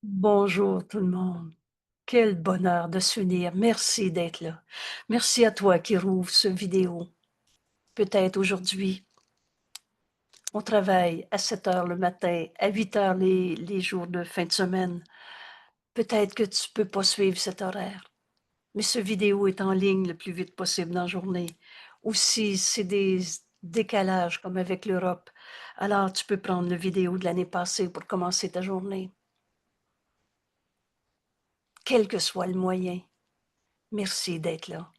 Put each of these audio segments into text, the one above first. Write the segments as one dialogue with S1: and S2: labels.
S1: Bonjour tout le monde. Quel bonheur de s'unir. Merci d'être là. Merci à toi qui rouvre ce vidéo. Peut-être aujourd'hui, on travaille à 7 heures le matin, à 8 heures les jours de fin de semaine. Peut-être que tu peux pas suivre cet horaire, mais ce vidéo est en ligne le plus vite possible dans la journée. Ou si c'est des décalages comme avec l'Europe, alors tu peux prendre le vidéo de l'année passée pour commencer ta journée. Quel que soit le moyen, merci d'être là.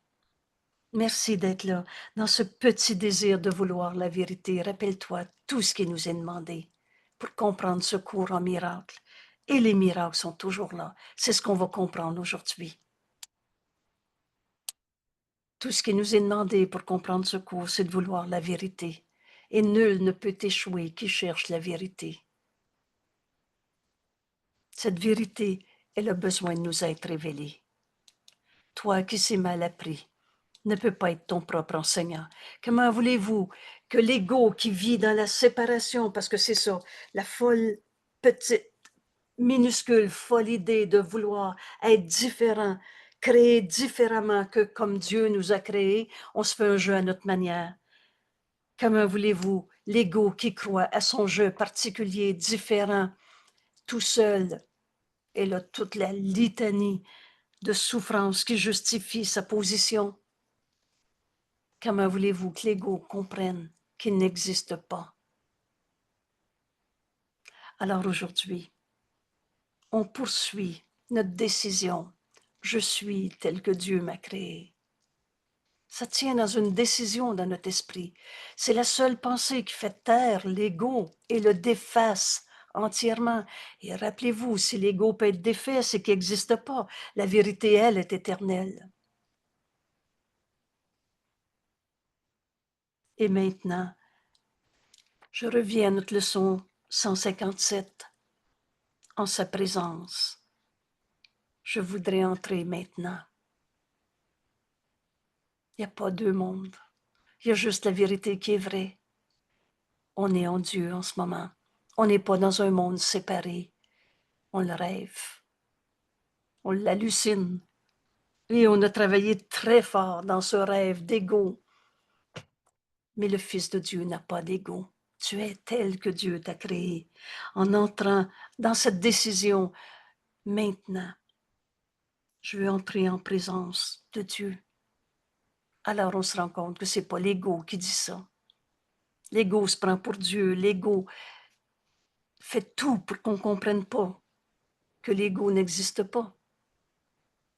S1: Merci d'être là, dans ce petit désir de vouloir la vérité. Rappelle-toi tout ce qui nous est demandé pour comprendre ce cours en miracle. Et les miracles sont toujours là. C'est ce qu'on va comprendre aujourd'hui. Tout ce qui nous est demandé pour comprendre ce cours, c'est de vouloir la vérité. Et nul ne peut échouer qui cherche la vérité. Cette vérité, elle a besoin de nous être révélée. Toi qui sais mal appris, ne peut pas être ton propre enseignant. Comment voulez-vous que l'ego qui vit dans la séparation, parce que c'est ça, la folle, petite, minuscule, folle idée de vouloir être différent, créer différemment que comme Dieu nous a créés, on se fait un jeu à notre manière. Comment voulez-vous l'ego qui croit à son jeu particulier, différent, tout seul, et là toute la litanie de souffrance qui justifie sa position. Comment voulez-vous que l'ego comprenne qu'il n'existe pas? Alors aujourd'hui, on poursuit notre décision. Je suis tel que Dieu m'a créé. Ça tient dans une décision dans notre esprit. C'est la seule pensée qui fait taire l'ego et le déface entièrement. Et rappelez-vous, si l'ego peut être défait, c'est qu'il n'existe pas. La vérité, elle, est éternelle. Et maintenant, je reviens à notre leçon 157. En sa présence, je voudrais entrer maintenant. Il n'y a pas deux mondes. Il y a juste la vérité qui est vraie. On est en Dieu en ce moment. On n'est pas dans un monde séparé. On le rêve. On l'hallucine. Et on a travaillé très fort dans ce rêve d'ego. Mais le Fils de Dieu n'a pas d'ego. Tu es tel que Dieu t'a créé. En entrant dans cette décision, maintenant, je veux entrer en présence de Dieu. Alors on se rend compte que ce n'est pas l'ego qui dit ça. L'ego se prend pour Dieu. L'ego fait tout pour qu'on ne comprenne pas que l'ego n'existe pas.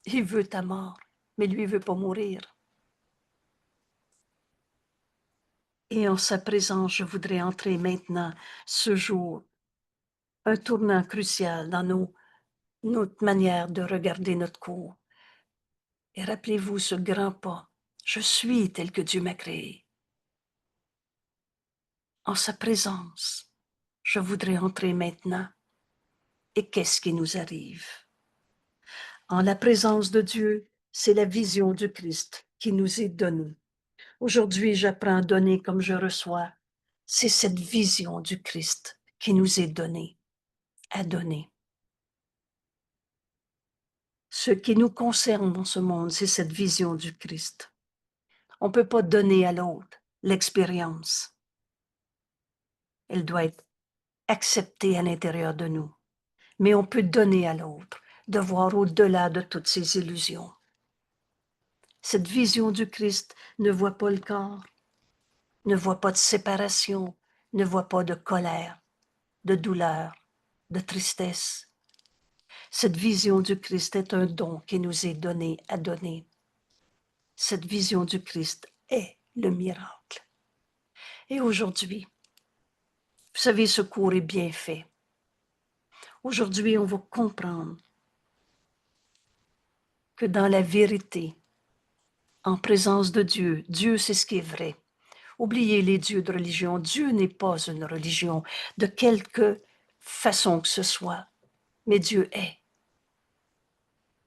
S1: Il veut ta mort, mais lui ne veut pas mourir. Et en sa présence, je voudrais entrer maintenant, ce jour, un tournant crucial dans notre manière de regarder notre cours. Et rappelez-vous ce grand pas. Je suis tel que Dieu m'a créé. En sa présence, je voudrais entrer maintenant. Et qu'est-ce qui nous arrive? En la présence de Dieu, c'est la vision du Christ qui nous est donnée. Aujourd'hui, j'apprends à donner comme je reçois. C'est cette vision du Christ qui nous est donnée, à donner. Ce qui nous concerne dans ce monde, c'est cette vision du Christ. On ne peut pas donner à l'autre l'expérience. Elle doit être acceptée à l'intérieur de nous. Mais on peut donner à l'autre de voir au-delà de toutes ces illusions. Cette vision du Christ ne voit pas le corps, ne voit pas de séparation, ne voit pas de colère, de douleur, de tristesse. Cette vision du Christ est un don qui nous est donné à donner. Cette vision du Christ est le miracle. Et aujourd'hui, vous savez, ce cours est bien fait. Aujourd'hui, on va comprendre que dans la vérité, en présence de Dieu, Dieu c'est ce qui est vrai. Oubliez les dieux de religion. Dieu n'est pas une religion de quelque façon que ce soit, mais Dieu est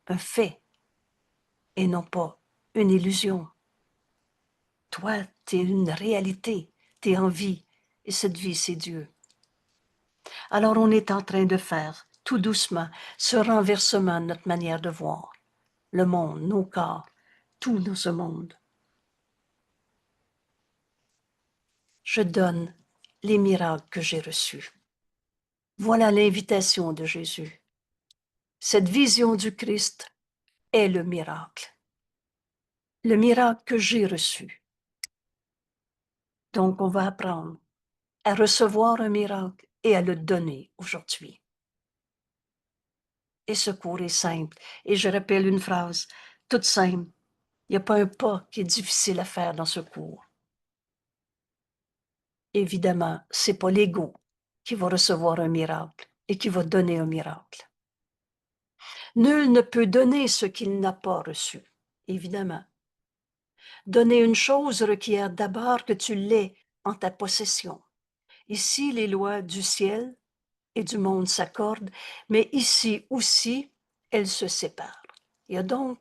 S1: un fait et non pas une illusion. Toi, tu es une réalité, tu es en vie, et cette vie, c'est Dieu. Alors, on est en train de faire tout doucement, ce renversement de notre manière de voir le monde, nos corps, tout dans ce monde. Je donne les miracles que j'ai reçus. Voilà l'invitation de Jésus. Cette vision du Christ est le miracle que j'ai reçu. Donc, on va apprendre à recevoir un miracle et à le donner aujourd'hui. Et ce cours est simple. Et je rappelle une phrase toute simple. Il n'y a pas un pas qui est difficile à faire dans ce cours. Évidemment, c'est pas l'ego qui va recevoir un miracle et qui va donner un miracle. Nul ne peut donner ce qu'il n'a pas reçu, évidemment. Donner une chose requiert d'abord que tu l'aies en ta possession. Ici, les lois du ciel et du monde s'accordent, mais ici aussi, elles se séparent. Il y a donc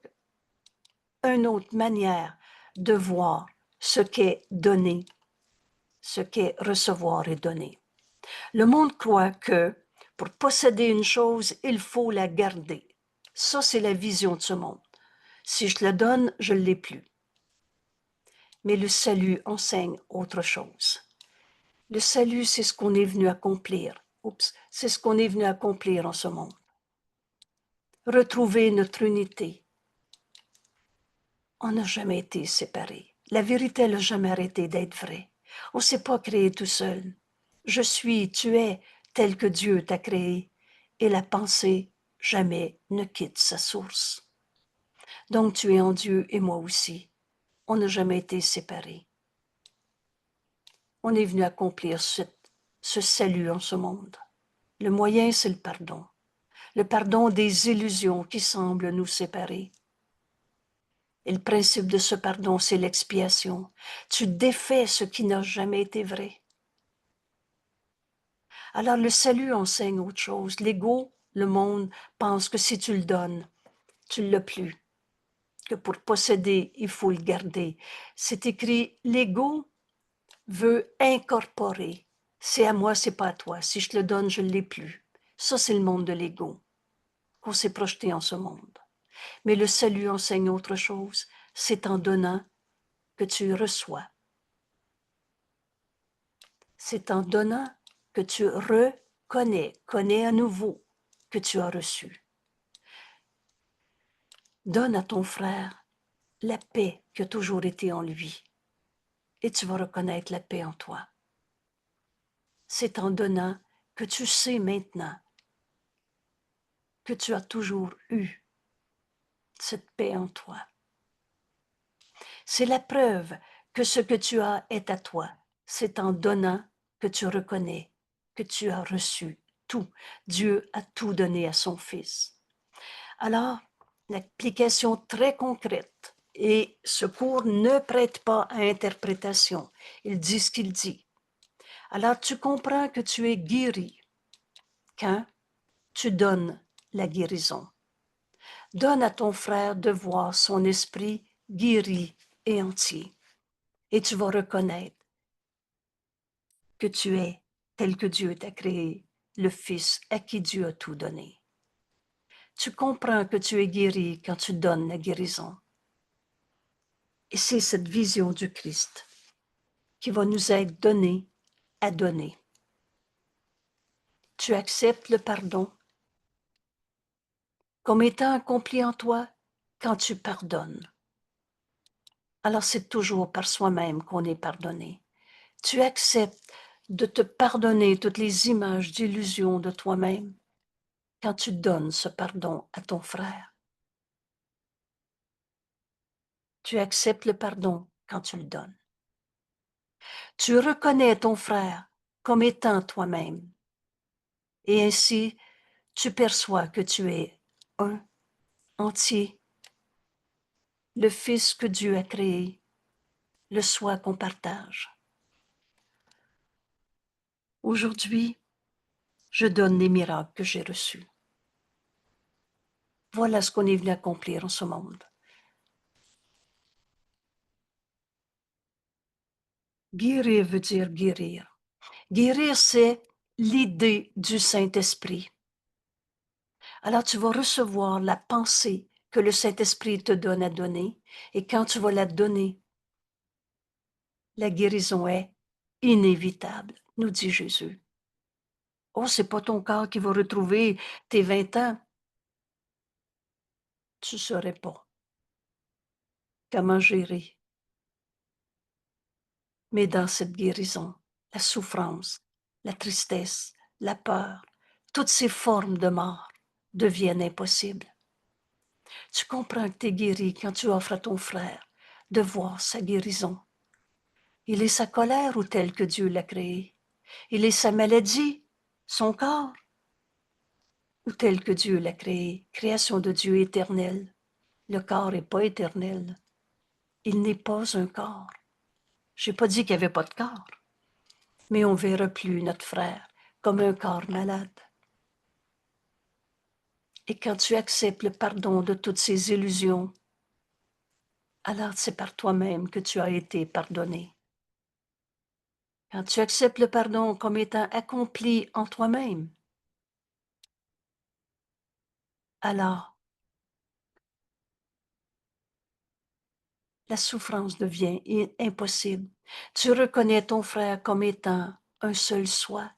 S1: une autre manière de voir ce qu'est donner, ce qu'est recevoir et donner. Le monde croit que pour posséder une chose, il faut la garder. Ça, c'est la vision de ce monde. Si je la donne, je ne l'ai plus. Mais le salut enseigne autre chose. Le salut, c'est ce qu'on est venu accomplir. C'est ce qu'on est venu accomplir en ce monde. Retrouver notre unité. On n'a jamais été séparés. La vérité n'a jamais arrêté d'être vraie. On ne s'est pas créé tout seul. Je suis, tu es, tel que Dieu t'a créé. Et la pensée jamais ne quitte sa source. Donc tu es en Dieu et moi aussi. On n'a jamais été séparés. On est venu accomplir ce salut en ce monde. Le moyen, c'est le pardon. Le pardon des illusions qui semblent nous séparer. Et le principe de ce pardon, c'est l'expiation. Tu défais ce qui n'a jamais été vrai. Alors le salut enseigne autre chose. L'ego, le monde, pense que si tu le donnes, tu ne l'as plus. Que pour posséder, il faut le garder. C'est écrit, l'ego veut incorporer. C'est à moi, c'est pas à toi. Si je te le donne, je ne l'ai plus. Ça, c'est le monde de l'ego, qu'on s'est projeté en ce monde. Mais le salut enseigne autre chose. C'est en donnant que tu reçois. C'est en donnant que tu connais à nouveau que tu as reçu. Donne à ton frère la paix qui a toujours été en lui et tu vas reconnaître la paix en toi. C'est en donnant que tu sais maintenant que tu as toujours eu cette paix en toi. C'est la preuve que ce que tu as est à toi. C'est en donnant que tu reconnais que tu as reçu tout. Dieu a tout donné à son Fils. Alors, l'application très concrète, et ce cours ne prête pas à interprétation. Il dit ce qu'il dit. Alors, tu comprends que tu es guéri quand tu donnes la guérison. Donne à ton frère de voir son esprit guéri et entier. Et tu vas reconnaître que tu es tel que Dieu t'a créé, le Fils à qui Dieu a tout donné. Tu comprends que tu es guéri quand tu donnes la guérison. Et c'est cette vision du Christ qui va nous être donnée à donner. Tu acceptes le pardon comme étant accompli en toi quand tu pardonnes. Alors c'est toujours par soi-même qu'on est pardonné. Tu acceptes de te pardonner toutes les images d'illusion de toi-même quand tu donnes ce pardon à ton frère. Tu acceptes le pardon quand tu le donnes. Tu reconnais ton frère comme étant toi-même. Et ainsi, tu perçois que tu es un, entier, le Fils que Dieu a créé, le soi qu'on partage. Aujourd'hui, je donne les miracles que j'ai reçus. Voilà ce qu'on est venu accomplir en ce monde. Guérir veut dire guérir. Guérir, c'est l'idée du Saint-Esprit. Alors tu vas recevoir la pensée que le Saint-Esprit te donne à donner, et quand tu vas la donner, la guérison est inévitable, nous dit Jésus. Oh, c'est pas ton corps qui va retrouver tes 20 ans. Tu ne saurais pas comment gérer. Mais dans cette guérison, la souffrance, la tristesse, la peur, toutes ces formes de mort deviennent impossibles. Tu comprends que tu es guéri quand tu offres à ton frère de voir sa guérison. Il est sa colère ou tel que Dieu l'a créé? Il est sa maladie, son corps, ou tel que Dieu l'a créé? Création de Dieu éternelle. Le corps n'est pas éternel. Il n'est pas un corps. Je n'ai pas dit qu'il n'y avait pas de corps, mais on ne verra plus notre frère comme un corps malade. Et quand tu acceptes le pardon de toutes ces illusions, alors c'est par toi-même que tu as été pardonné. Quand tu acceptes le pardon comme étant accompli en toi-même, alors la souffrance devient impossible. Tu reconnais ton frère comme étant un seul soi,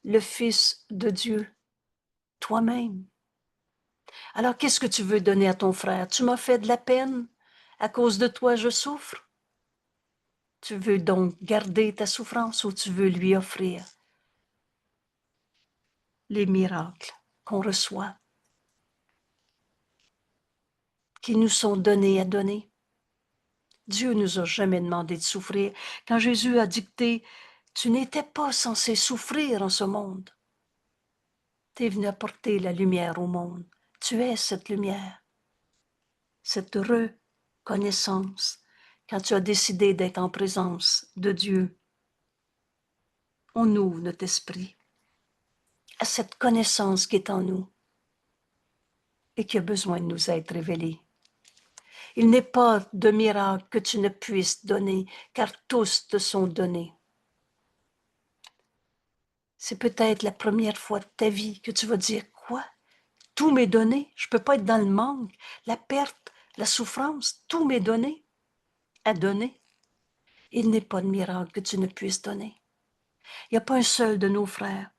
S1: le Fils de Dieu, toi-même. Alors qu'est-ce que tu veux donner à ton frère? Tu m'as fait de la peine, à cause de toi je souffre. Tu veux donc garder ta souffrance ou tu veux lui offrir les miracles qu'on reçoit, qui nous sont donnés à donner? Dieu nous a jamais demandé de souffrir. Quand Jésus a dicté, tu n'étais pas censé souffrir en ce monde. Tu es venu apporter la lumière au monde. Tu es cette lumière, cette reconnaissance. Quand tu as décidé d'être en présence de Dieu, on ouvre notre esprit à cette connaissance qui est en nous et qui a besoin de nous être révélée. Il n'est pas de miracle que tu ne puisses donner, car tous te sont donnés. C'est peut-être la première fois de ta vie que tu vas dire « Quoi? Tout m'est donné? Je ne peux pas être dans le manque, la perte, la souffrance, tout m'est donné à donner. » Il n'est pas de miracle que tu ne puisses donner. Il n'y a pas un seul de nos frères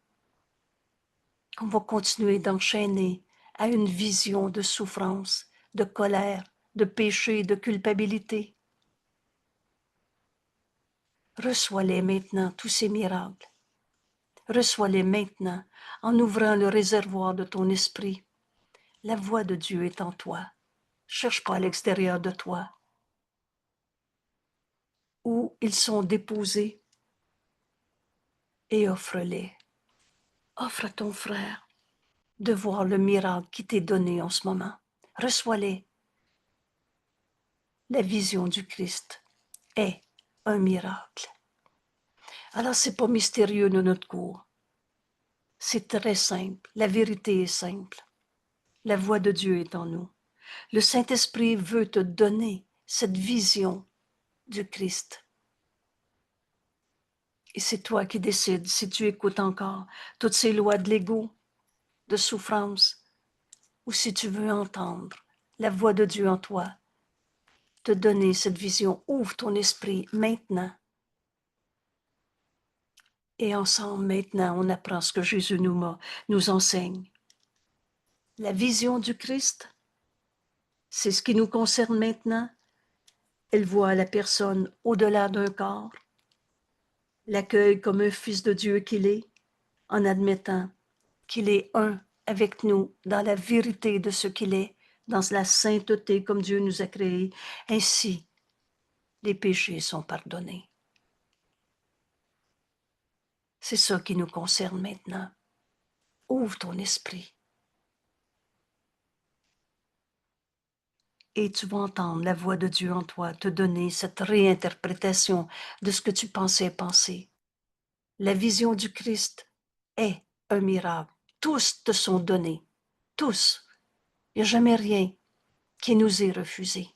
S1: qu'on va continuer d'enchaîner à une vision de souffrance, de colère, de péché, de culpabilité. Reçois-les maintenant, tous ces miracles. Reçois-les maintenant en ouvrant le réservoir de ton esprit. La voix de Dieu est en toi. Cherche pas à l'extérieur de toi. Où ils sont déposés et offre-les. Offre à ton frère de voir le miracle qui t'est donné en ce moment. Reçois-les. La vision du Christ est un miracle. Alors, c'est pas mystérieux de notre cours. C'est très simple. La vérité est simple. La voix de Dieu est en nous. Le Saint-Esprit veut te donner cette vision du Christ. Et c'est toi qui décides si tu écoutes encore toutes ces lois de l'ego, de souffrance, ou si tu veux entendre la voix de Dieu en toi, te donner cette vision. Ouvre ton esprit maintenant. Et ensemble, maintenant, on apprend ce que Jésus nous enseigne. La vision du Christ, c'est ce qui nous concerne maintenant. Elle voit la personne au-delà d'un corps, l'accueille comme un fils de Dieu qu'il est, en admettant qu'il est un avec nous dans la vérité de ce qu'il est, dans la sainteté comme Dieu nous a créés. Ainsi, les péchés sont pardonnés. C'est ça qui nous concerne maintenant. Ouvre ton esprit. Et tu vas entendre la voix de Dieu en toi te donner cette réinterprétation de ce que tu pensais penser. La vision du Christ est un miracle. Tous te sont donnés. Tous. Il n'y a jamais rien qui nous est refusé.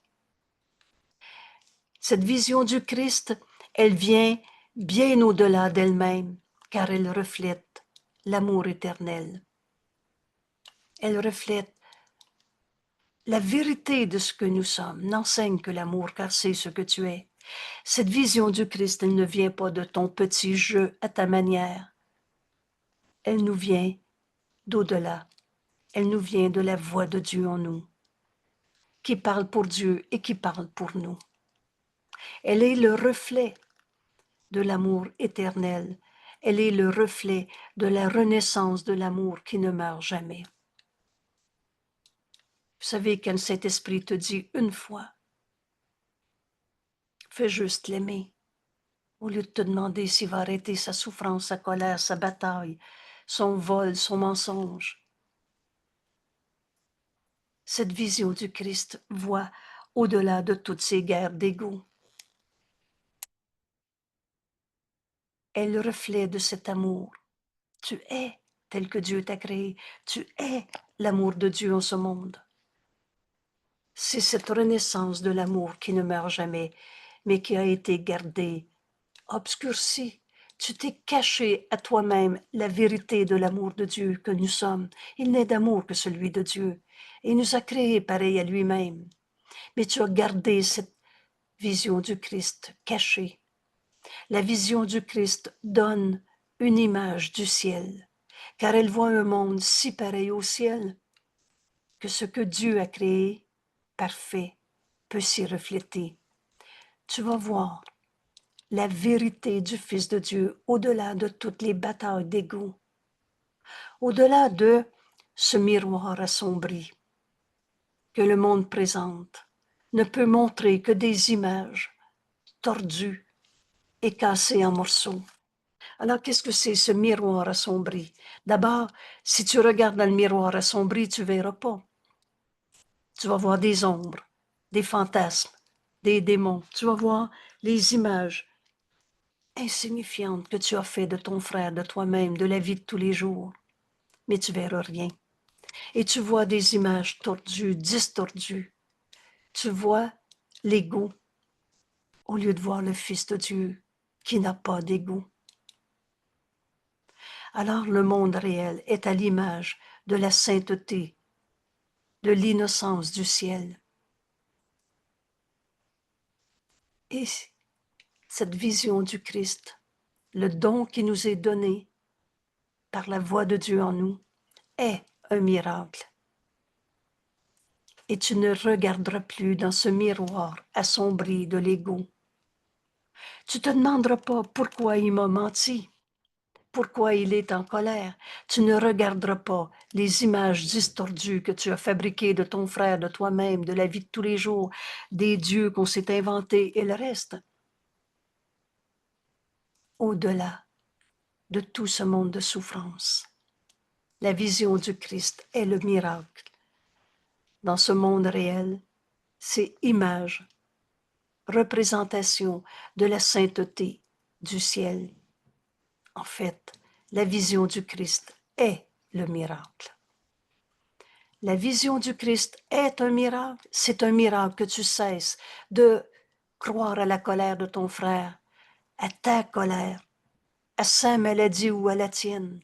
S1: Cette vision du Christ, elle vient bien au-delà d'elle-même, car elle reflète l'amour éternel. Elle reflète la vérité de ce que nous sommes. N'enseigne que l'amour, car c'est ce que tu es. Cette vision du Christ, elle ne vient pas de ton petit jeu à ta manière. Elle nous vient d'au-delà. Elle nous vient de la voix de Dieu en nous, qui parle pour Dieu et qui parle pour nous. Elle est le reflet de l'amour éternel. Elle est le reflet de la renaissance de l'amour qui ne meurt jamais. Vous savez, quand le Saint-Esprit te dit une fois, fais juste l'aimer, au lieu de te demander s'il va arrêter sa souffrance, sa colère, sa bataille, son vol, son mensonge. Cette vision du Christ voit au-delà de toutes ces guerres d'ego. Elle est le reflet de cet amour. Tu es tel que Dieu t'a créé. Tu es l'amour de Dieu en ce monde. C'est cette renaissance de l'amour qui ne meurt jamais, mais qui a été gardée, obscurcie. Tu t'es caché à toi-même la vérité de l'amour de Dieu que nous sommes. Il n'est d'amour que celui de Dieu. Et il nous a créés pareil à lui-même. Mais tu as gardé cette vision du Christ cachée. La vision du Christ donne une image du ciel, car elle voit un monde si pareil au ciel que ce que Dieu a créé, parfait, peut s'y refléter. Tu vas voir la vérité du Fils de Dieu au-delà de toutes les batailles d'ego, au-delà de ce miroir assombri que le monde présente, ne peut montrer que des images tordues et cassées en morceaux. Alors, qu'est-ce que c'est ce miroir assombri? D'abord, si tu regardes dans le miroir assombri, tu ne verras pas. Tu vas voir des ombres, des fantasmes, des démons. Tu vas voir les images insignifiantes que tu as fait de ton frère, de toi-même, de la vie de tous les jours. Mais tu verras rien. Et tu vois des images tordues, distordues. Tu vois l'ego au lieu de voir le Fils de Dieu qui n'a pas d'ego. Alors le monde réel est à l'image de la sainteté, de l'innocence du ciel. Et cette vision du Christ, le don qui nous est donné par la voix de Dieu en nous, est un miracle. Et tu ne regarderas plus dans ce miroir assombri de l'ego. Tu te demanderas pas pourquoi il m'a menti, pourquoi il est en colère. Tu ne regarderas pas les images distordues que tu as fabriquées de ton frère, de toi-même, de la vie de tous les jours, des dieux qu'on s'est inventés et le reste. Au-delà de tout ce monde de souffrance, la vision du Christ est le miracle. Dans ce monde réel, c'est image, représentation de la sainteté du ciel. En fait, la vision du Christ est le miracle. La vision du Christ est un miracle. C'est un miracle que tu cesses de croire à la colère de ton frère, à ta colère, à sa maladie ou à la tienne.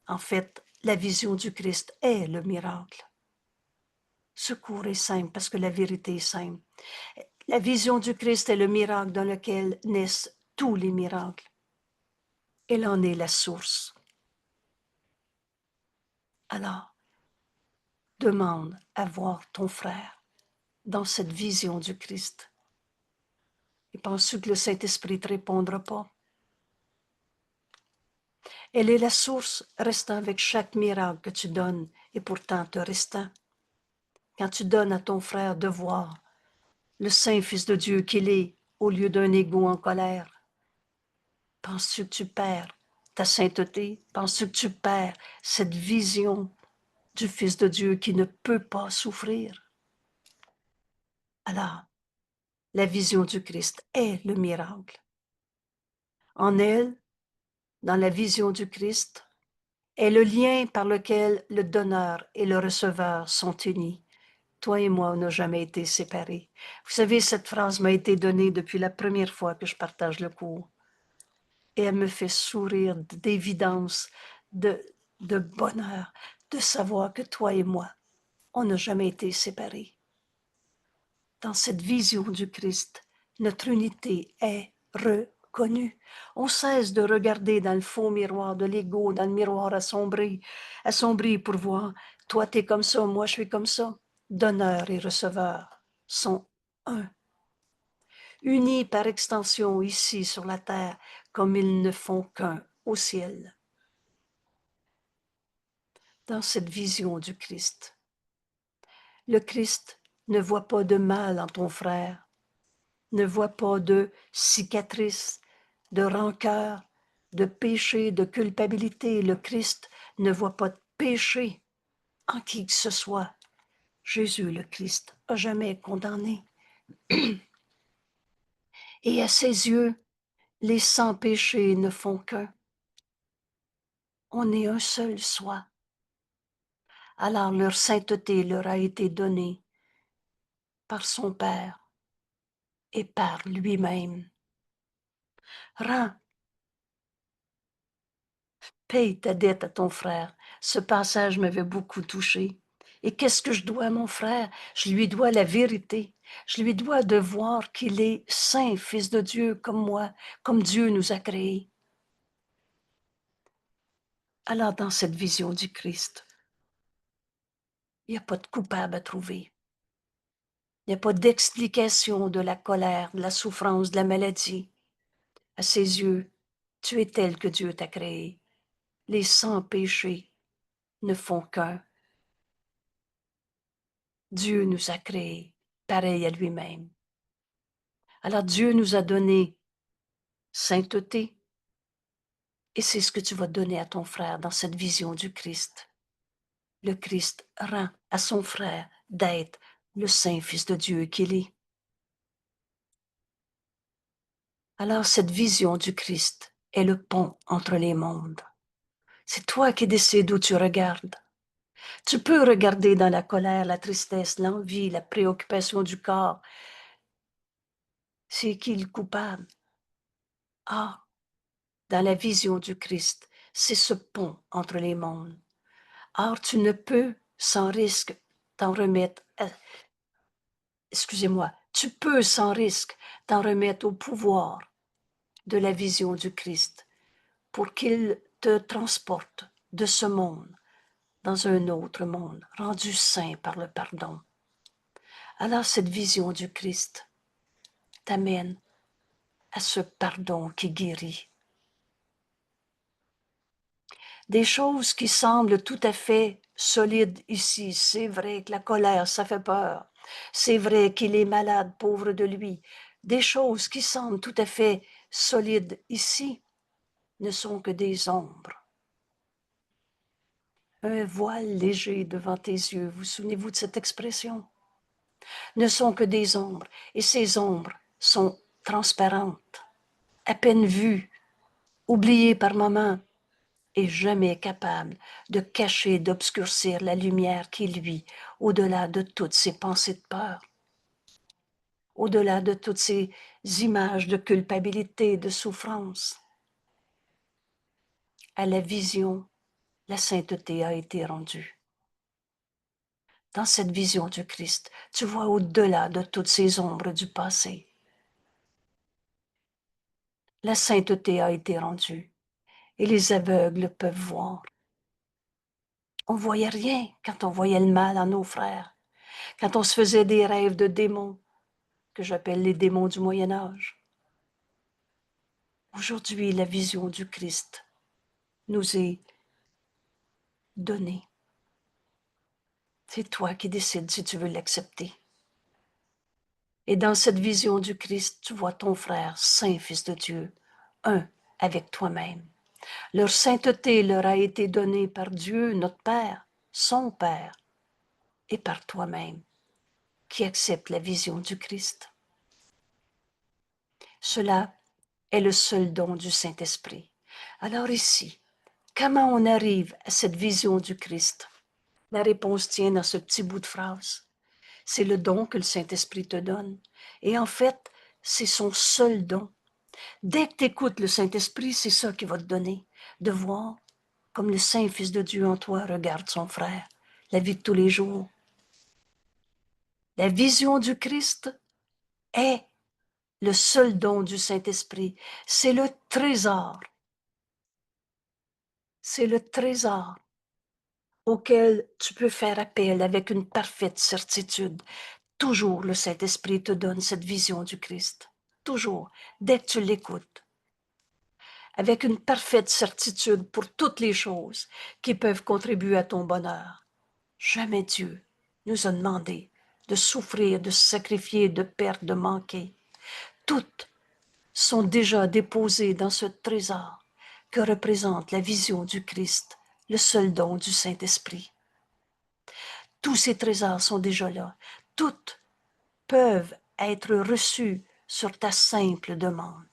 S1: En fait, la vision du Christ est le miracle. Secours est simple parce que la vérité est simple. La vision du Christ est le miracle dans lequel naissent tous les miracles. Elle en est la source. Alors, demande à voir ton frère dans cette vision du Christ. Et penses-tu que le Saint-Esprit ne te répondra pas? Elle est la source restant avec chaque miracle que tu donnes et pourtant te restant. Quand tu donnes à ton frère de voir le Saint Fils de Dieu qu'il est au lieu d'un égo en colère, penses-tu que tu perds ta sainteté? Penses-tu que tu perds cette vision du Fils de Dieu qui ne peut pas souffrir? Alors, la vision du Christ est le miracle. En elle, dans la vision du Christ, est le lien par lequel le donneur et le receveur sont unis. Toi et moi, on n'a jamais été séparés. Vous savez, cette phrase m'a été donnée depuis la première fois que je partage le cours. Et elle me fait sourire d'évidence, de bonheur, de savoir que toi et moi, on n'a jamais été séparés. Dans cette vision du Christ, notre unité est reconnue. On cesse de regarder dans le faux miroir de l'ego, dans le miroir assombri pour voir, toi t'es comme ça, moi je suis comme ça. Donneur et receveur sont un. Unis par extension ici sur la terre, comme ils ne font qu'un au ciel. Dans cette vision du Christ, le Christ ne voit pas de mal en ton frère, ne voit pas de cicatrices, de rancœur, de péché, de culpabilité. Le Christ ne voit pas de péché en qui que ce soit. Jésus, le Christ, a jamais condamné. Et à ses yeux, les sans péchés ne font qu'un. On est un seul soi. Alors leur sainteté leur a été donnée par son Père et par lui-même. Rends, paye ta dette à ton frère. Ce passage m'avait beaucoup touché. Et qu'est-ce que je dois à mon frère? Je lui dois la vérité. Je lui dois de voir qu'il est saint, fils de Dieu, comme moi, comme Dieu nous a créés. Alors, dans cette vision du Christ, il n'y a pas de coupable à trouver. Il n'y a pas d'explication de la colère, de la souffrance, de la maladie. À ses yeux, tu es tel que Dieu t'a créé. Les sans péchés ne font qu'un. Dieu nous a créés pareil à lui-même. Alors Dieu nous a donné sainteté et c'est ce que tu vas donner à ton frère dans cette vision du Christ. Le Christ rend à son frère d'être le saint Fils de Dieu qu'il est. Alors cette vision du Christ est le pont entre les mondes. C'est toi qui décides où tu regardes. Tu peux regarder dans la colère, la tristesse, l'envie, la préoccupation du corps. C'est qui le coupable? Ah, dans la vision du Christ, c'est ce pont entre les mondes. Or, tu ne peux, sans risque, t'en remettre, excusez-moi, tu peux sans risque t'en remettre au pouvoir de la vision du Christ pour qu'il te transporte de ce monde dans un autre monde, rendu saint par le pardon. Alors cette vision du Christ t'amène à ce pardon qui guérit. Des choses qui semblent tout à fait solides ici. C'est vrai que la colère, ça fait peur. C'est vrai qu'il est malade, pauvre de lui. Des choses qui semblent tout à fait solides ici ne sont que des ombres. Un voile léger devant tes yeux, vous souvenez-vous de cette expression? Ne sont que des ombres, et ces ombres sont transparentes, à peine vues, oubliées par moments, et jamais capable de cacher, d'obscurcir la lumière qui luit au-delà de toutes ces pensées de peur, au-delà de toutes ces images de culpabilité, de souffrance. À la vision, la sainteté a été rendue. Dans cette vision du Christ, tu vois au-delà de toutes ces ombres du passé. La sainteté a été rendue et les aveugles peuvent voir. On ne voyait rien quand on voyait le mal en nos frères, quand on se faisait des rêves de démons, que j'appelle les démons du Moyen Âge. Aujourd'hui, la vision du Christ nous est donnée. C'est toi qui décides si tu veux l'accepter. Et dans cette vision du Christ, tu vois ton frère, saint Fils de Dieu, un avec toi-même. Leur sainteté leur a été donnée par Dieu, notre Père, son Père, et par toi-même, qui accepte la vision du Christ. Cela est le seul don du Saint-Esprit. Alors ici, comment on arrive à cette vision du Christ? La réponse tient dans ce petit bout de phrase. C'est le don que le Saint-Esprit te donne. Et en fait, c'est son seul don. Dès que tu écoutes le Saint-Esprit, c'est ça qu'il va te donner, de voir comme le Saint Fils de Dieu en toi regarde son frère, la vie de tous les jours. La vision du Christ est le seul don du Saint-Esprit. C'est le trésor. C'est le trésor auquel tu peux faire appel avec une parfaite certitude. Toujours le Saint-Esprit te donne cette vision du Christ. Toujours, dès que tu l'écoutes. Avec une parfaite certitude pour toutes les choses qui peuvent contribuer à ton bonheur. Jamais Dieu nous a demandé de souffrir, de se sacrifier, de perdre, de manquer. Toutes sont déjà déposées dans ce trésor que représente la vision du Christ, le seul don du Saint-Esprit. Tous ces trésors sont déjà là. Toutes peuvent être reçues sur ta simple demande.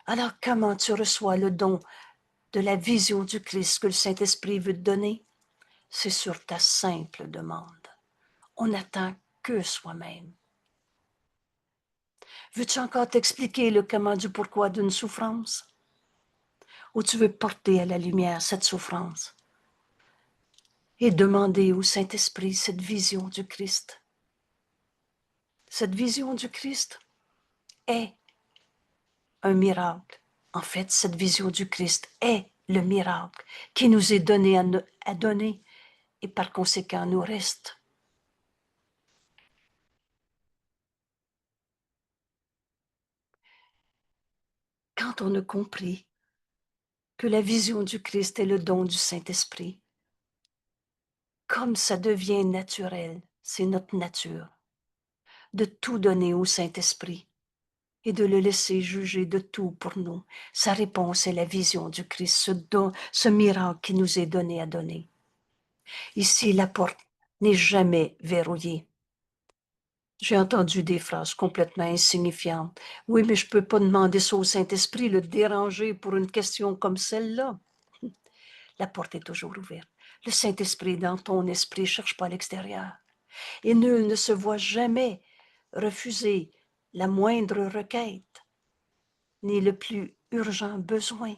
S1: Alors comment tu reçois le don de la vision du Christ que le Saint-Esprit veut te donner? C'est sur ta simple demande. On n'attend que soi-même. Veux-tu encore t'expliquer le comment du pourquoi d'une souffrance? Ou tu veux porter à la lumière cette souffrance et demander au Saint-Esprit cette vision du Christ? Cette vision du Christ est un miracle. En fait, cette vision du Christ est le miracle qui nous est donné à donner et par conséquent nous reste. Quand on a compris que la vision du Christ est le don du Saint-Esprit, comme ça devient naturel, c'est notre nature, de tout donner au Saint-Esprit et de le laisser juger de tout pour nous. Sa réponse est la vision du Christ, ce don, ce miracle qui nous est donné à donner. Ici, la porte n'est jamais verrouillée. J'ai entendu des phrases complètement insignifiantes. Oui, mais je ne peux pas demander ça au Saint-Esprit, le déranger pour une question comme celle-là. La porte est toujours ouverte. Le Saint-Esprit dans ton esprit, cherche pas à l'extérieur. Et nul ne se voit jamais refuser la moindre requête, ni le plus urgent besoin.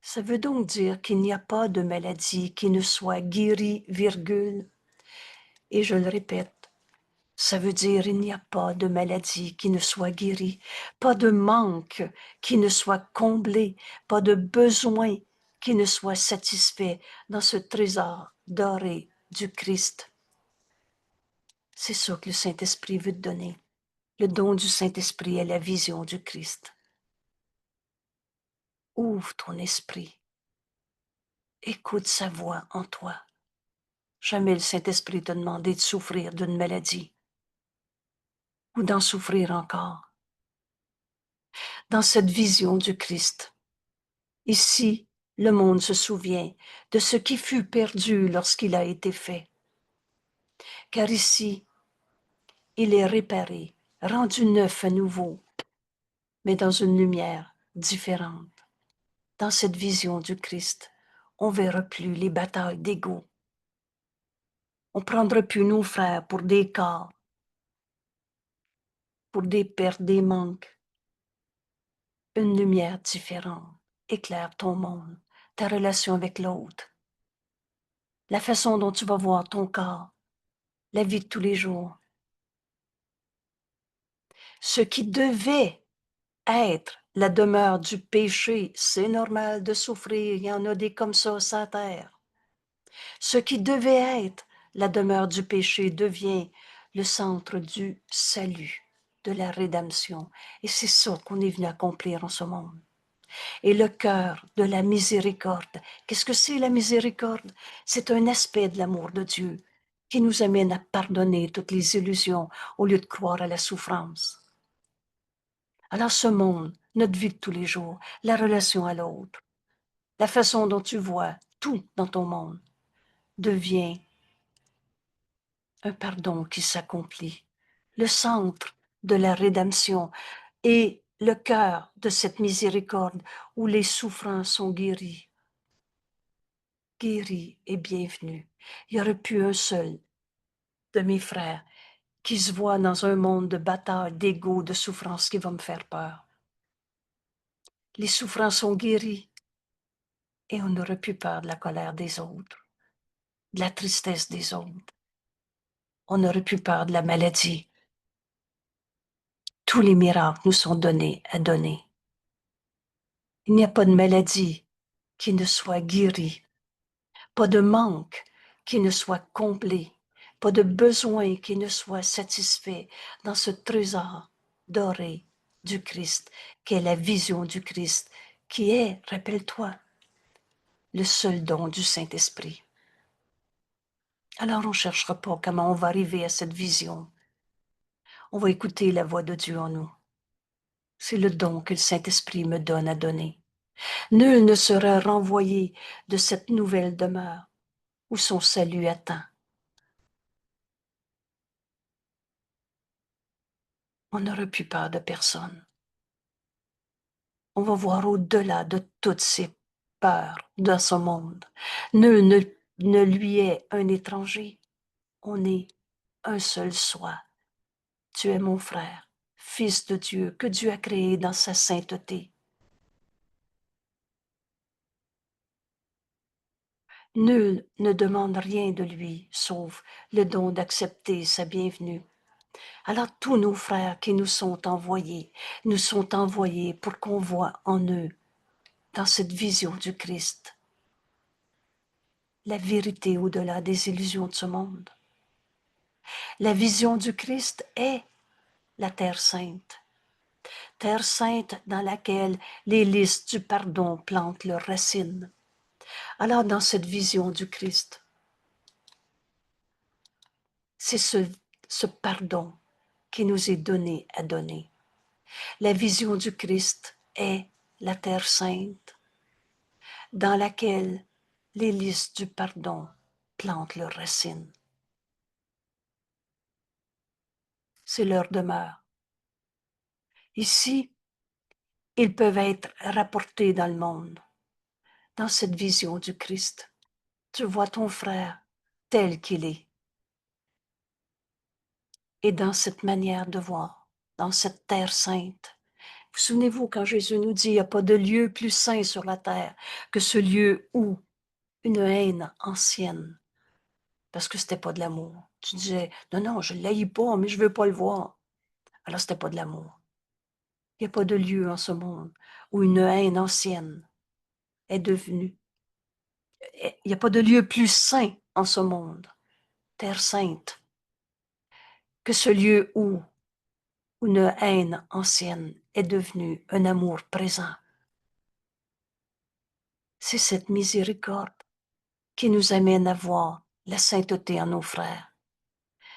S1: Ça veut donc dire qu'il n'y a pas de maladie qui ne soit guérie, virgule. Et je le répète, ça veut dire il n'y a pas de maladie qui ne soit guérie, pas de manque qui ne soit comblé, pas de besoin qui ne soit satisfait dans ce trésor doré du Christ. C'est ça que le Saint-Esprit veut te donner. Le don du Saint-Esprit est la vision du Christ. Ouvre ton esprit. Écoute sa voix en toi. Jamais le Saint-Esprit t'a demandé de souffrir d'une maladie ou d'en souffrir encore. Dans cette vision du Christ, ici, le monde se souvient de ce qui fut perdu lorsqu'il a été fait. Car ici, il est réparé, rendu neuf à nouveau, mais dans une lumière différente. Dans cette vision du Christ, on ne verra plus les batailles d'ego. On ne prendra plus nos frères pour des cas, pour des pertes, des manques. Une lumière différente éclaire ton monde, ta relation avec l'autre, la façon dont tu vas voir ton corps, la vie de tous les jours. Ce qui devait être la demeure du péché, c'est normal de souffrir, il y en a des comme ça sur la terre. Ce qui devait être la demeure du péché devient le centre du salut, de la rédemption. Et c'est ça qu'on est venu accomplir en ce monde. Et le cœur de la miséricorde. Qu'est-ce que c'est la miséricorde? C'est un aspect de l'amour de Dieu qui nous amène à pardonner toutes les illusions au lieu de croire à la souffrance. Alors ce monde, notre vie de tous les jours, la relation à l'autre, la façon dont tu vois tout dans ton monde devient un pardon qui s'accomplit, le centre de la rédemption et le cœur de cette miséricorde où les souffrants sont guéris. Guéris et bienvenue. Il n'y aurait plus un seul de mes frères qui se voit dans un monde de bataille, d'ego, de souffrance qui va me faire peur. Les souffrants sont guéris. Et on n'aurait plus peur de la colère des autres, de la tristesse des autres. On n'aurait plus peur de la maladie. Tous les miracles nous sont donnés à donner. Il n'y a pas de maladie qui ne soit guérie, pas de manque qui ne soit comblé, pas de besoin qui ne soit satisfait dans ce trésor doré du Christ, qui est la vision du Christ, qui est, rappelle-toi, le seul don du Saint-Esprit. Alors on ne cherchera pas comment on va arriver à cette vision. On va écouter la voix de Dieu en nous. C'est le don que le Saint-Esprit me donne à donner. Nul ne sera renvoyé de cette nouvelle demeure où son salut attend. On n'aura plus peur de personne. On va voir au-delà de toutes ces peurs dans ce monde. Nul ne lui est un étranger. On est un seul soi. Tu es mon frère, fils de Dieu, que Dieu a créé dans sa sainteté. Nul ne demande rien de lui, sauf le don d'accepter sa bienvenue. Alors tous nos frères qui nous sont envoyés pour qu'on voie en eux, dans cette vision du Christ, la vérité au-delà des illusions de ce monde. La vision du Christ est la terre sainte dans laquelle les lys du pardon plantent leurs racines. Alors dans cette vision du Christ, c'est ce pardon qui nous est donné à donner. La vision du Christ est la terre sainte dans laquelle les lys du pardon plantent leurs racines. C'est leur demeure. Ici, ils peuvent être rapportés dans le monde, dans cette vision du Christ. Tu vois ton frère tel qu'il est. Et dans cette manière de voir, dans cette terre sainte. Vous souvenez-vous quand Jésus nous dit, il n'y a pas de lieu plus saint sur la terre que ce lieu où une haine ancienne, parce que c'était pas de l'amour. Tu disais, non, non, je ne l'haïs pas, mais je veux pas le voir. Alors c'était pas de l'amour. Il n'y a pas de lieu en ce monde où une haine ancienne est devenue. Il n'y a pas de lieu plus saint en ce monde, terre sainte, que ce lieu où une haine ancienne est devenue un amour présent. C'est cette miséricorde qui nous amène à voir la sainteté en nos frères.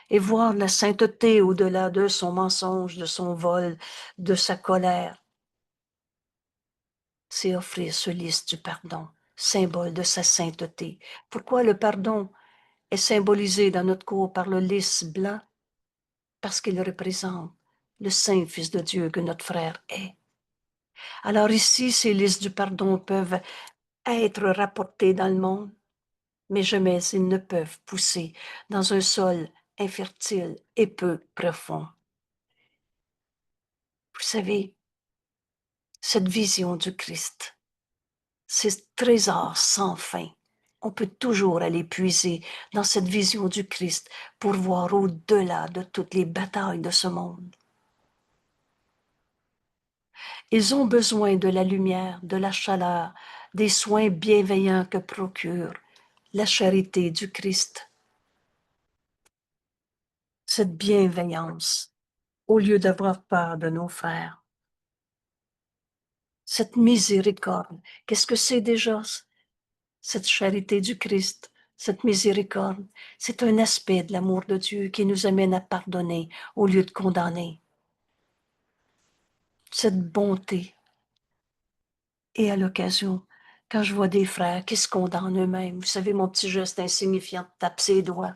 S1: Et voir la sainteté au-delà de son mensonge, de son vol, de sa colère. C'est offrir ce lys du pardon, symbole de sa sainteté. Pourquoi le pardon est symbolisé dans notre cour par le lys blanc? Parce qu'il représente le saint Fils de Dieu que notre frère est. Alors ici, ces lys du pardon peuvent être rapportés dans le monde, mais jamais ils ne peuvent pousser dans un sol infertile et peu profond. Vous savez, cette vision du Christ, ce trésor sans fin, on peut toujours aller puiser dans cette vision du Christ pour voir au-delà de toutes les batailles de ce monde. Ils ont besoin de la lumière, de la chaleur, des soins bienveillants que procure la charité du Christ. Cette bienveillance, au lieu d'avoir peur de nos frères. Cette miséricorde, qu'est-ce que c'est déjà, cette charité du Christ, cette miséricorde? C'est un aspect de l'amour de Dieu qui nous amène à pardonner au lieu de condamner. Cette bonté. Et à l'occasion, quand je vois des frères qui se condamnent eux-mêmes, vous savez, mon petit geste insignifiant de taper ses doigts,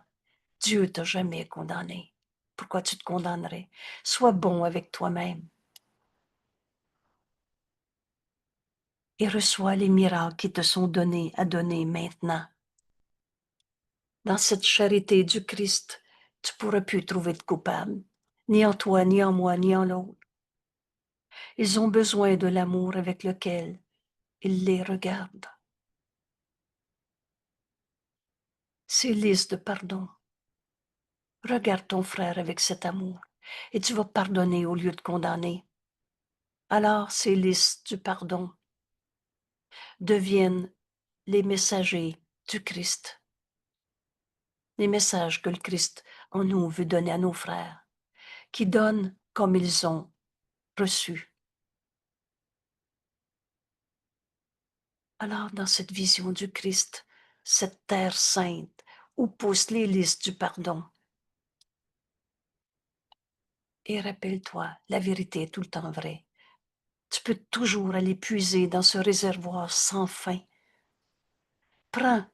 S1: Dieu t'a jamais condamné. Pourquoi tu te condamnerais? Sois bon avec toi-même et reçois les miracles qui te sont donnés à donner maintenant. Dans cette charité du Christ, tu ne pourras plus trouver de coupable, ni en toi, ni en moi, ni en l'autre. Ils ont besoin de l'amour avec lequel ils les regardent. ces listes de pardon. Regarde ton frère avec cet amour et tu vas pardonner au lieu de condamner. Alors ces listes du pardon deviennent les messagers du Christ, les messages que le Christ en nous veut donner à nos frères, qui donnent comme ils ont reçu. Alors dans cette vision du Christ, cette terre sainte où poussent les listes du pardon, et rappelle-toi, la vérité est tout le temps vraie. Tu peux toujours aller puiser dans ce réservoir sans fin. Prends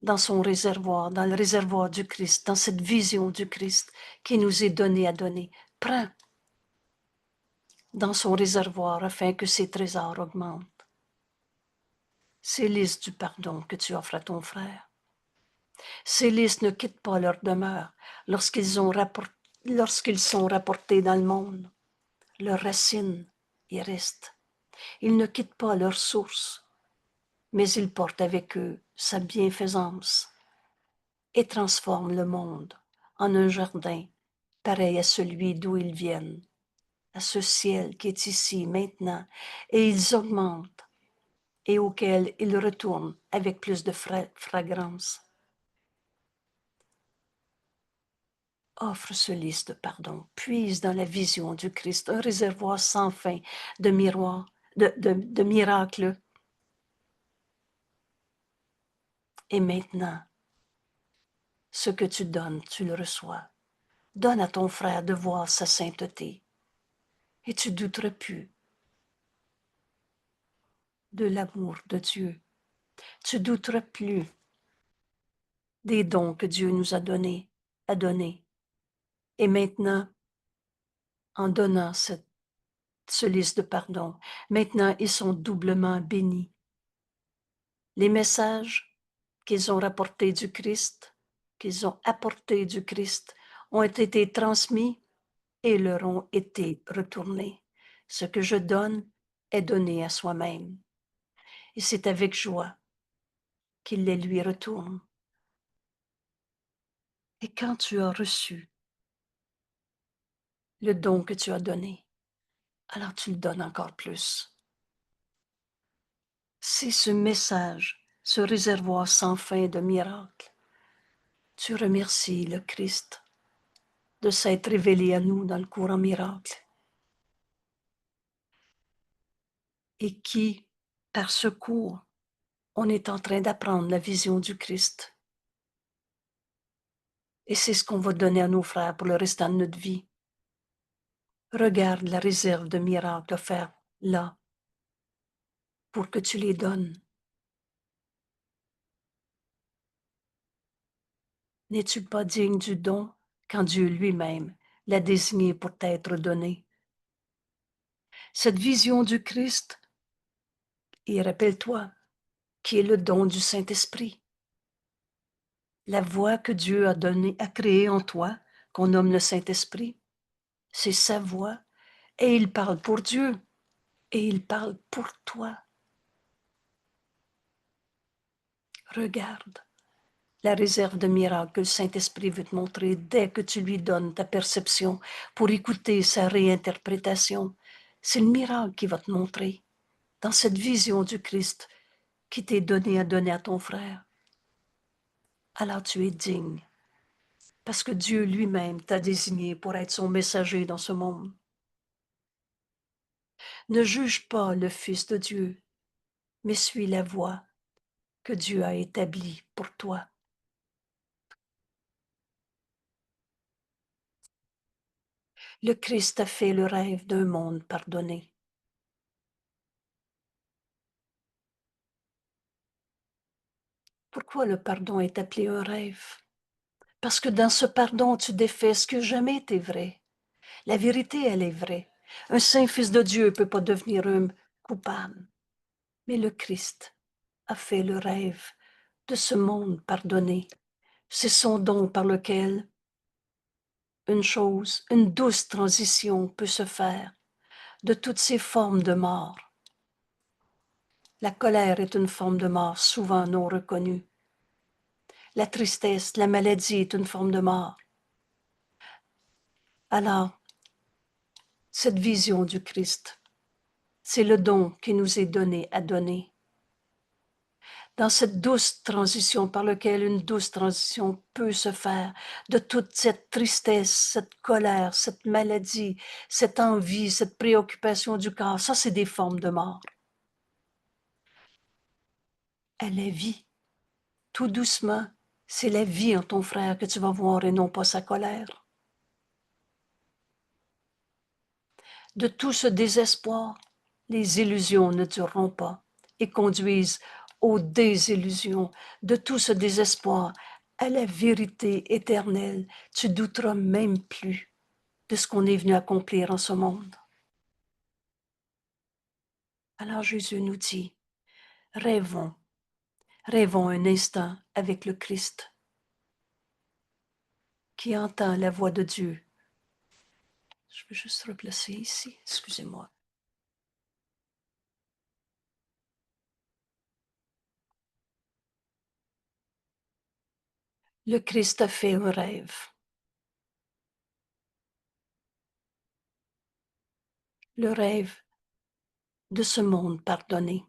S1: dans son réservoir, dans le réservoir du Christ, dans cette vision du Christ qui nous est donnée à donner. Prends dans son réservoir afin que ses trésors augmentent. Ces listes du pardon que tu offres à ton frère. Ces listes ne quittent pas leur demeure lorsqu'ils sont rapportés dans le monde. Leurs racines y restent. Ils ne quittent pas leur source, mais ils portent avec eux sa bienfaisance et transforment le monde en un jardin pareil à celui d'où ils viennent, à ce ciel qui est ici maintenant, et ils augmentent et auquel ils retournent avec plus de fragrance. Offre ce lys de pardon, puise dans la vision du Christ, un réservoir sans fin de miracles. Et maintenant, ce que tu donnes, tu le reçois. Donne à ton frère de voir sa sainteté, et tu douteras plus de l'amour de Dieu. Tu douteras plus des dons que Dieu nous a donnés, Et maintenant, en donnant ce lys de pardon, maintenant ils sont doublement bénis. Les messages qu'ils ont rapportés du Christ, qu'ils ont apportés du Christ, ont été transmis et leur ont été retournés. Ce que je donne est donné à soi-même. Et c'est avec joie qu'il les lui retourne. Et quand tu as reçu le don que tu as donné, alors tu le donnes encore plus. C'est ce message, ce réservoir sans fin de miracles. Tu remercies le Christ de s'être révélé à nous dans le courant miracle et qui, par ce cours, on est en train d'apprendre la vision du Christ. Et c'est ce qu'on va donner à nos frères pour le restant de notre vie. Regarde la réserve de miracles offerts là pour que tu les donnes. N'es-tu pas digne du don quand Dieu lui-même l'a désigné pour t'être donné? Cette vision du Christ, et rappelle-toi, qui est le don du Saint-Esprit. La voix que Dieu a créée en toi, qu'on nomme le Saint-Esprit, c'est sa voix, et il parle pour Dieu, et il parle pour toi. Regarde la réserve de miracles que le Saint-Esprit veut te montrer dès que tu lui donnes ta perception pour écouter sa réinterprétation. C'est le miracle qui va te montrer dans cette vision du Christ qui t'est donnée à donner à ton frère. Alors tu es digne, parce que Dieu lui-même t'a désigné pour être son messager dans ce monde. Ne juge pas le Fils de Dieu, mais suis la voie que Dieu a établie pour toi. Le Christ a fait le rêve d'un monde pardonné. Pourquoi le pardon est appelé un rêve? Parce que dans ce pardon, tu défais ce que jamais été vrai. La vérité, elle est vraie. Un saint fils de Dieu ne peut pas devenir un coupable. Mais le Christ a fait le rêve de ce monde pardonné. C'est son don par lequel une douce transition peut se faire de toutes ces formes de mort. La colère est une forme de mort souvent non reconnue. La tristesse, la maladie est une forme de mort. Alors, cette vision du Christ, c'est le don qui nous est donné à donner. Dans cette douce transition par laquelle une douce transition peut se faire de toute cette tristesse, cette colère, cette maladie, cette envie, cette préoccupation du corps, ça c'est des formes de mort. Elle est vie. Tout doucement, c'est la vie en ton frère que tu vas voir et non pas sa colère. De tout ce désespoir, les illusions ne dureront pas et conduisent aux désillusions. De tout ce désespoir à la vérité éternelle, tu douteras même plus de ce qu'on est venu accomplir en ce monde. Alors Jésus nous dit, rêvons, rêvons un instant avec le Christ qui entend la voix de Dieu. Je veux juste replacer ici, excusez-moi. Le Christ a fait un rêve. Le rêve de ce monde pardonné.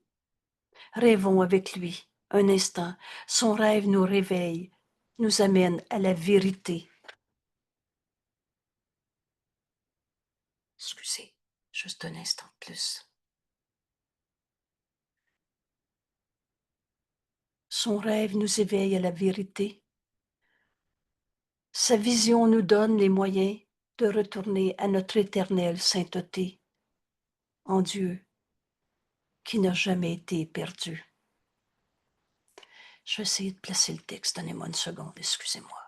S1: Rêvons avec lui un instant. Son rêve nous réveille, nous amène à la vérité. Excusez, juste un instant de plus. Son rêve nous éveille à la vérité. Sa vision nous donne les moyens de retourner à notre éternelle sainteté en Dieu qui n'a jamais été perdu. Je vais essayer de placer le texte. Donnez-moi une seconde, excusez-moi.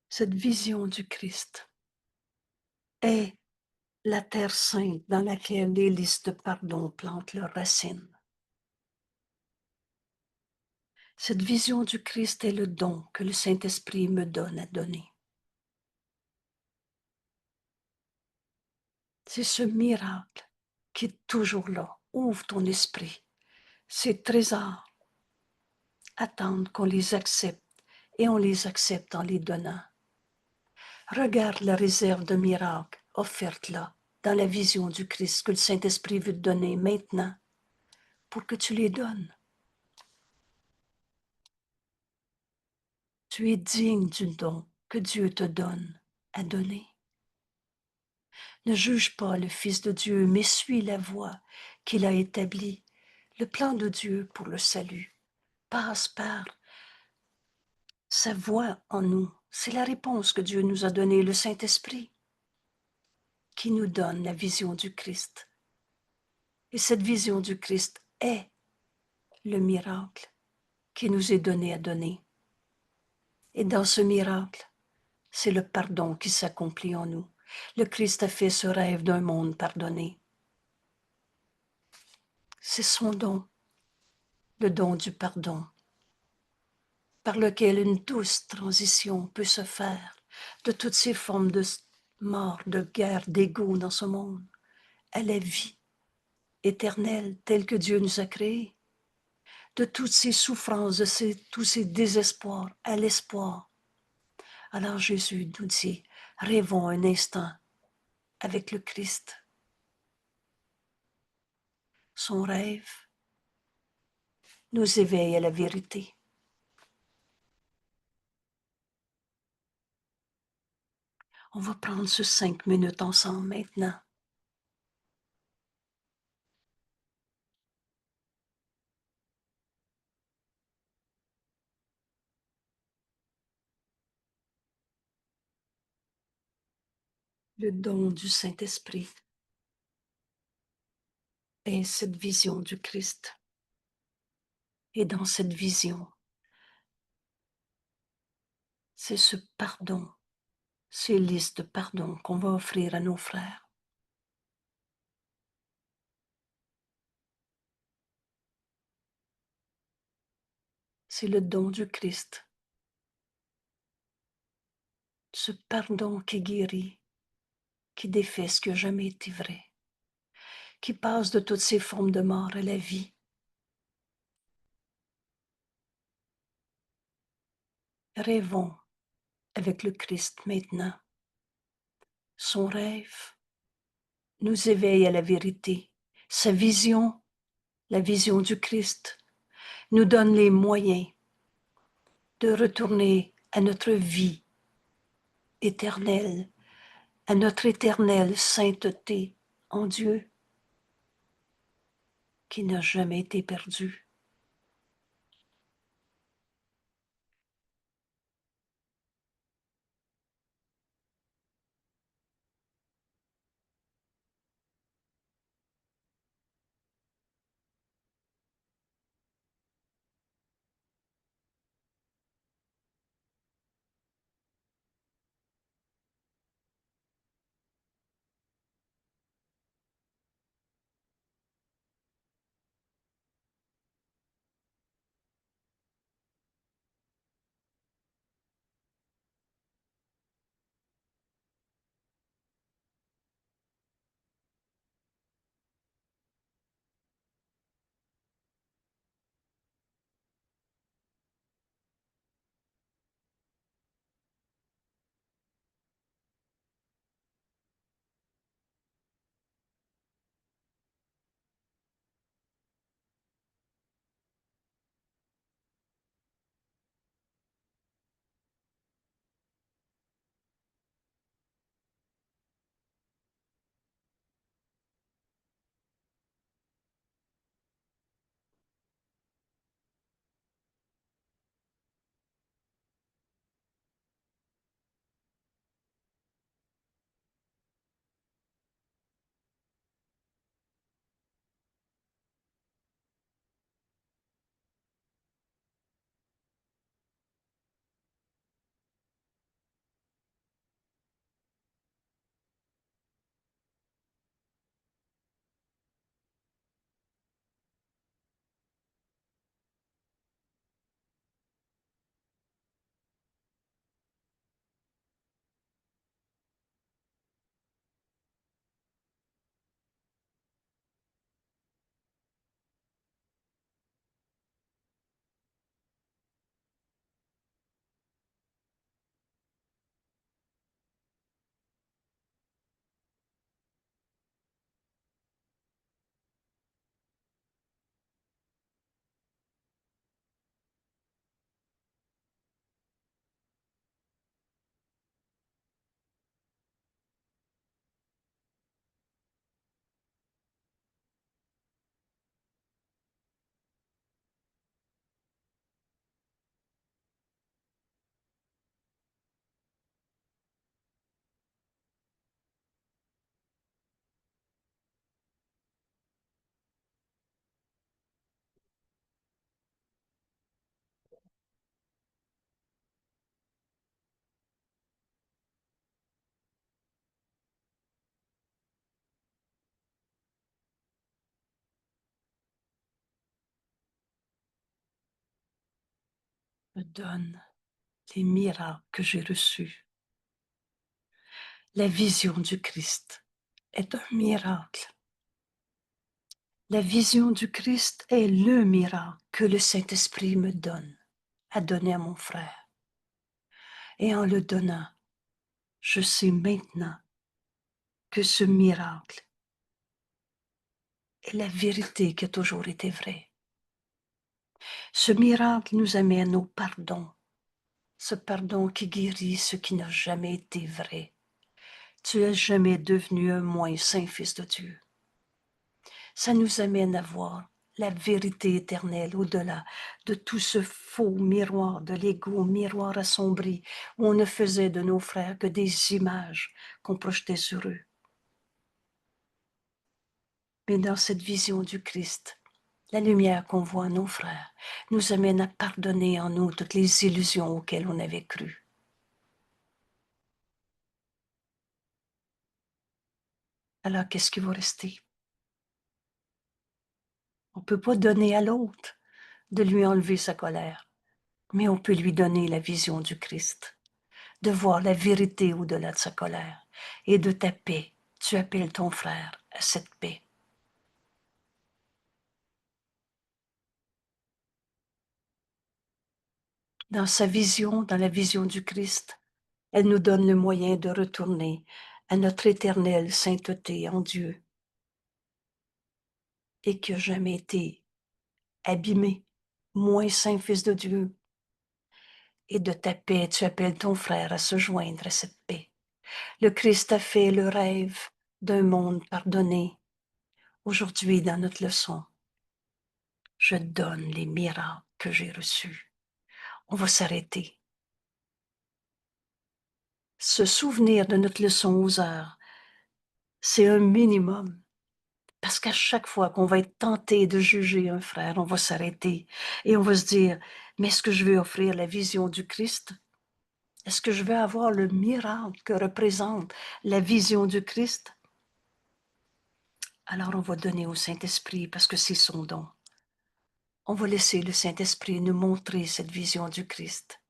S1: Cette vision du Christ est la terre sainte dans laquelle les listes de pardon plantent leurs racines. Cette vision du Christ est le don que le Saint-Esprit me donne à donner. C'est ce miracle qui est toujours là. Ouvre ton esprit. Ces trésors attendent qu'on les accepte et on les accepte en les donnant. Regarde la réserve de miracles offerte là, dans la vision du Christ que le Saint-Esprit veut te donner maintenant pour que tu les donnes. Tu es digne du don que Dieu te donne à donner. Ne juge pas le Fils de Dieu, mais suis la voie qu'il a établie. Le plan de Dieu pour le salut passe par sa voix en nous. C'est la réponse que Dieu nous a donnée, le Saint-Esprit, qui nous donne la vision du Christ. Et cette vision du Christ est le miracle qui nous est donné à donner. Et dans ce miracle, c'est le pardon qui s'accomplit en nous. Le Christ a fait ce rêve d'un monde pardonné. C'est son don, le don du pardon, par lequel une douce transition peut se faire de toutes ces formes de mort, de guerre, d'égo dans ce monde, à la vie éternelle telle que Dieu nous a créés, de toutes ces souffrances, de tous ces désespoirs, à l'espoir. Alors Jésus nous dit, rêvons un instant avec le Christ. Son rêve nous éveille à la vérité. On va prendre ce 5 minutes ensemble maintenant. Le don du Saint-Esprit est cette vision du Christ. Et dans cette vision, c'est ce pardon, ces listes de pardon qu'on va offrir à nos frères. C'est le don du Christ. Ce pardon qui guérit, qui défait ce qui n'a jamais été vrai, qui passe de toutes ces formes de mort à la vie. Rêvons avec le Christ maintenant. Son rêve nous éveille à la vérité. Sa vision, la vision du Christ, nous donne les moyens de retourner à notre vie éternelle, à notre éternelle sainteté en Dieu qui n'a jamais été perdue. Me donne les miracles que j'ai reçus. La vision du Christ est un miracle. La vision du Christ est le miracle que le Saint-Esprit me donne, a donné à mon frère. Et en le donnant, je sais maintenant que ce miracle est la vérité qui a toujours été vraie. Ce miracle nous amène au pardon, ce pardon qui guérit ce qui n'a jamais été vrai. Tu n'es jamais devenu un moins saint Fils de Dieu. Ça nous amène à voir la vérité éternelle au-delà de tout ce faux miroir de l'ego, miroir assombri, où on ne faisait de nos frères que des images qu'on projetait sur eux. Mais dans cette vision du Christ, La lumière qu'on voit en nos frères nous amène à pardonner en nous toutes les illusions auxquelles on avait cru. Alors, qu'est-ce qui va rester? On ne peut pas donner à l'autre de lui enlever sa colère, mais on peut lui donner la vision du Christ, de voir la vérité au-delà de sa colère et de ta paix. Tu appelles ton frère à cette paix. Dans sa vision, dans la vision du Christ, elle nous donne le moyen de retourner à notre éternelle sainteté en Dieu et qui n'a jamais été abîmé, moins saint Fils de Dieu. Et de ta paix, tu appelles ton frère à se joindre à cette paix. Le Christ a fait le rêve d'un monde pardonné. Aujourd'hui, dans notre leçon, je donne les miracles que j'ai reçus. On va s'arrêter. Se souvenir de notre leçon aux heures, c'est un minimum. Parce qu'à chaque fois qu'on va être tenté de juger un frère, on va s'arrêter et on va se dire, mais est-ce que je vais offrir la vision du Christ? Est-ce que je vais avoir le miracle que représente la vision du Christ? Alors on va donner au Saint-Esprit parce que c'est son don. On va laisser le Saint-Esprit nous montrer cette vision du Christ.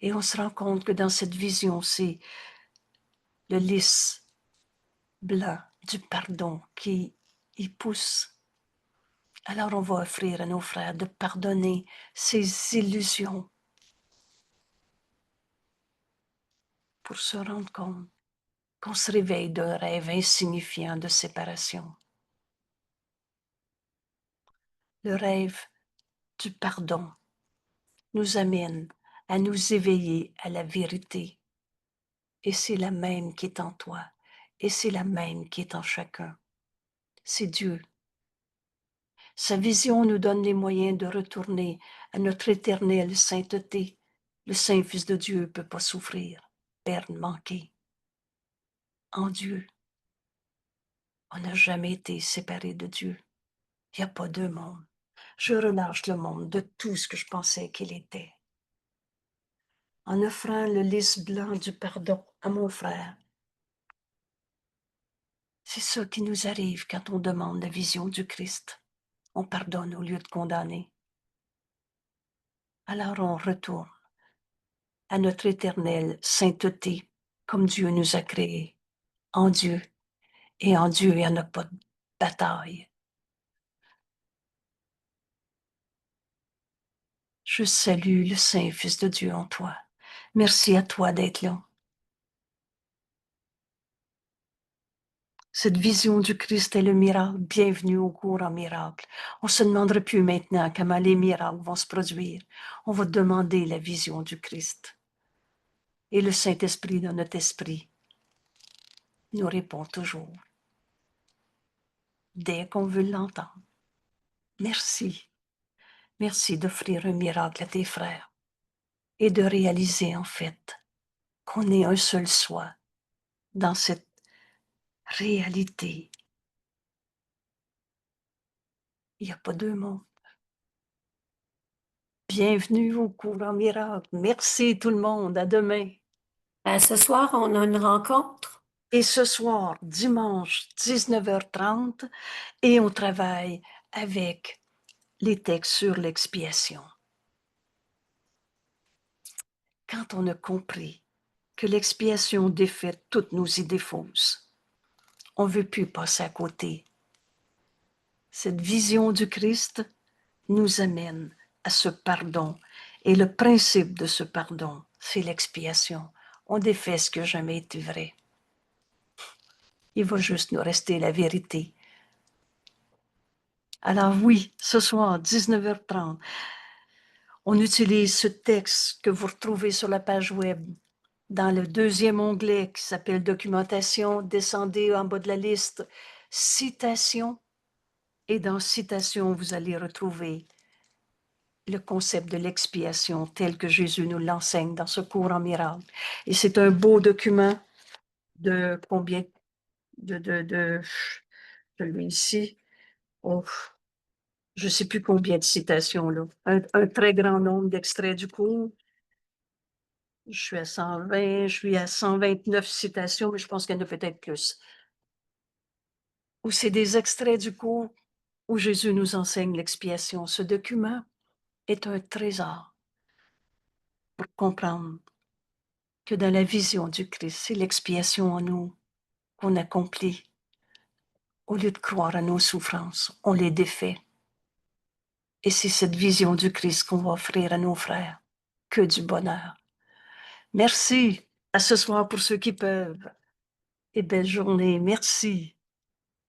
S1: Et on se rend compte que dans cette vision, c'est le lys blanc du pardon qui y pousse. Alors on va offrir à nos frères de pardonner ces illusions pour se rendre compte qu'on se réveille d'un rêve insignifiant de séparation. Le rêve du pardon nous amène à nous éveiller à la vérité. Et c'est la même qui est en toi. Et c'est la même qui est en chacun. C'est Dieu. Sa vision nous donne les moyens de retourner à notre éternelle sainteté. Le Saint Fils de Dieu ne peut pas souffrir, perdre, manquer. En Dieu, on n'a jamais été séparé de Dieu. Il n'y a pas deux mondes. Je relâche le monde de tout ce que je pensais qu'il était. En offrant le lys blanc du pardon à mon frère. C'est ça qui nous arrive quand on demande la vision du Christ. On pardonne au lieu de condamner. Alors on retourne à notre éternelle sainteté, comme Dieu nous a créés, en Dieu. Et en Dieu, il n'y en a pas de bataille. Je salue le Saint Fils de Dieu en toi. Merci à toi d'être là. Cette vision du Christ est le miracle. Bienvenue au cours en miracle. On ne se demandera plus maintenant comment les miracles vont se produire. On va demander la vision du Christ. Et le Saint-Esprit dans notre esprit nous répond toujours dès qu'on veut l'entendre. Merci. Merci d'offrir un miracle à tes frères et de réaliser en fait qu'on est un seul soi dans cette réalité. Il n'y a pas deux mondes. Bienvenue au cours en miracle. Merci tout le monde. À demain.
S2: Ce soir, on a une rencontre.
S1: Et ce soir, dimanche, 19h30, et on travaille avec les textes sur l'expiation. Quand on a compris que l'expiation défait toutes nos idées fausses, on ne veut plus passer à côté. Cette vision du Christ nous amène à ce pardon. Et le principe de ce pardon, c'est l'expiation. On défait ce qui n'a jamais été vrai. Il va juste nous rester la vérité. Alors oui, ce soir, 19h30, on utilise ce texte que vous retrouvez sur la page web dans le deuxième onglet qui s'appelle Documentation. Descendez en bas de la liste Citation. Et dans Citation, vous allez retrouver le concept de l'expiation tel que Jésus nous l'enseigne dans ce cours en miracle. Et c'est un beau document de combien de je l'ai ici. Oh, je ne sais plus combien de citations, là. Un très grand nombre d'extraits du cours. Je suis à 120, je suis à 129 citations, mais je pense qu'il y en a peut-être plus. Où c'est des extraits du cours où Jésus nous enseigne l'expiation. Ce document est un trésor pour comprendre que dans la vision du Christ, c'est l'expiation en nous qu'on accomplit. Au lieu de croire à nos souffrances, on les défait. Et c'est cette vision du Christ qu'on va offrir à nos frères. Que du bonheur. Merci. À ce soir pour ceux qui peuvent. Et belle journée. Merci.